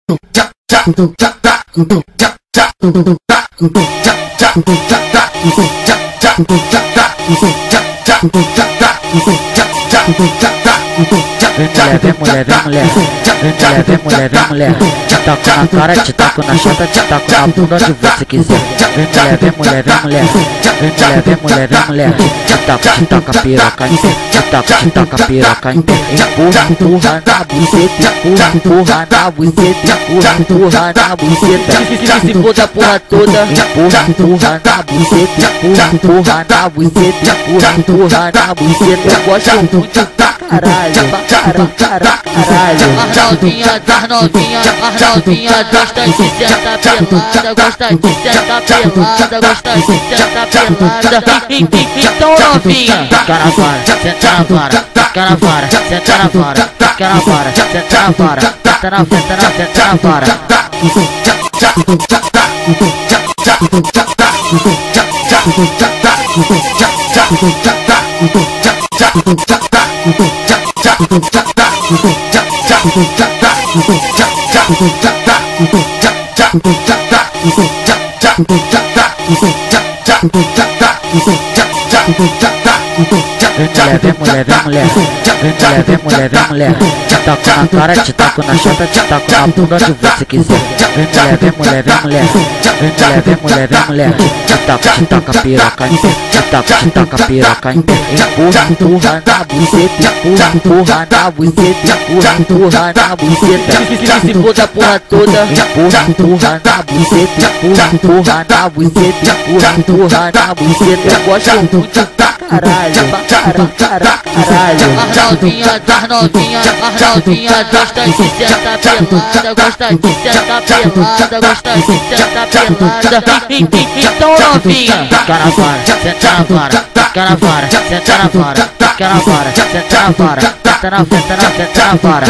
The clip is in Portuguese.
Vem mulher, vem mulher, te taco na cara, te taco na chota, te taco na bunda onde você quiser. Vem mulher, te taca a piroca em pé, te taca a piroca em pé. Empurra na buceta, empurra na buceta, empurra na buceta. Se for da porra toda, empurra na buceta, empurra na buceta, empurra na buceta. Eu gosto muito caralho, caralho. As novinhas gosta de sentar pelada, gosta de sentar pelada, gosta de sentar pelada. Então novinha, Taca na vara, senta na vara, taca na vara, senta na vara, taca na vara, senta na vara, senta na vara. Vem mulher, te taco na cara, te taco na chota, te taco na bunda onde você quiser. Vem mulher, te taca a piroca em pé, te taca a piroca em pé. Empurra na buceta, empurra na buceta, empurra na buceta. Se for da porra toda, empurra na buceta, empurra na buceta, empurra na buceta. Eu gosto muito caralho, caralho. As novinhas gosta de sentar pelada, gosta de sentar pelada, gosta de sentar pelada. Então novinha, taca na vara, senta na vara, taca na vara, senta na vara, taca na vara, senta na vara, senta na vara.